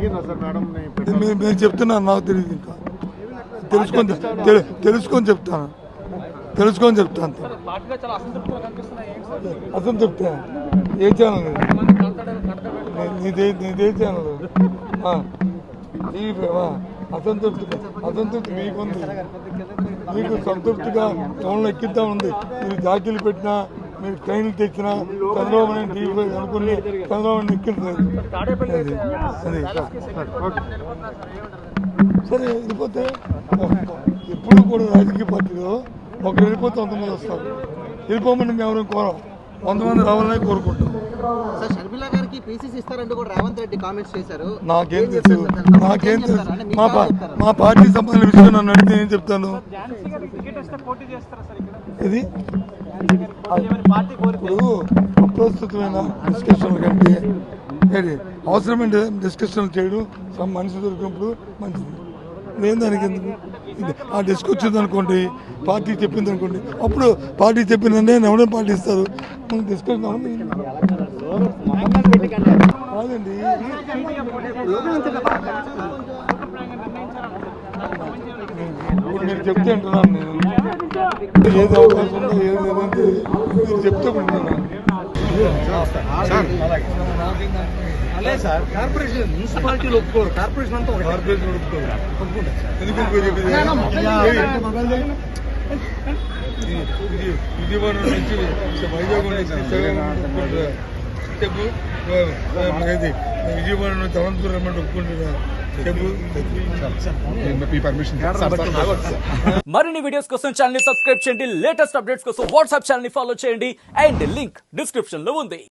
నేను చెప్తున్నాను, నాకు తెలియదు. ఇంకా తెలుసుకొని చెప్తాను. అసంతృప్తి ఏ ఛానల్? నీదే ఛానల్? అసంతృప్తి మీకుంది. మీకు సంతృప్తిగా టౌన్లో ఎక్కిద్దా ఉంది. మీరు జాకీలు పెట్టినా, మీరు ట్రైన్లు తెచ్చినా చంద్రబాబు నాయుడు టీవీ అనుకుని చంద్రబాబు నాయుడు ఎక్కించలేదు. సరే వెళ్ళిపోతే ఎప్పుడు కూడా రాజకీయ పార్టీలో ఒకరు వెళ్ళిపోతే 100 మంది వస్తారు. వెళ్ళిపోమని మేము ఎవరైనా కోరం, 100 మంది రావాలని కోరుకుంటాం. నాకేం తెలుసు? మా పార్టీ సంబంధించిన విషయం నన్ను అడిగితే నేను చెప్తాను. ఇది ఇప్పుడు అప్రస్తుతమైన డిస్కషన్ల కంటే అవసరమైన డిస్కషన్లు చేయడం మనిషి దొరికినప్పుడు మంచిది. నేను దానికి ఎందుకు ఆ డిస్క్ వచ్చింది అనుకోండి, పార్టీ చెప్పింది అనుకోండి, అప్పుడు పార్టీ చెప్పిందంటే ఎవరైనా పార్టీ ఇస్తారు. మనం డిస్కషన్ కాదండి. మీరు చెప్తే అంటున్నాను. నేను ఏది అవకాశం ఉందో ఏది లేదంటే మీరు చెప్తే కార్పొరేషన్ మున్సిపాలిటీలు ఒప్పుకోరు, కార్పొరేషన్ అంతా కార్పొరేషన్ ఒప్పుకోరు. విజయవాడ నుంచి వైజాగ్ చెప్పు, విజయవాడ నుంచి అనంతపురం రమ్మంటే ఒప్పుకుంటున్నా చెప్పు. మరిన్ని వీడియోస్ కోసం ఛానల్ ని సబ్స్క్రైబ్ చేయండి. లేటెస్ట్ అప్డేట్స్ కోసం వాట్సాప్ ఛానల్ ని ఫాలో చేయండి. అండ్ లింక్ డిస్క్రిప్షన్ లో ఉంది.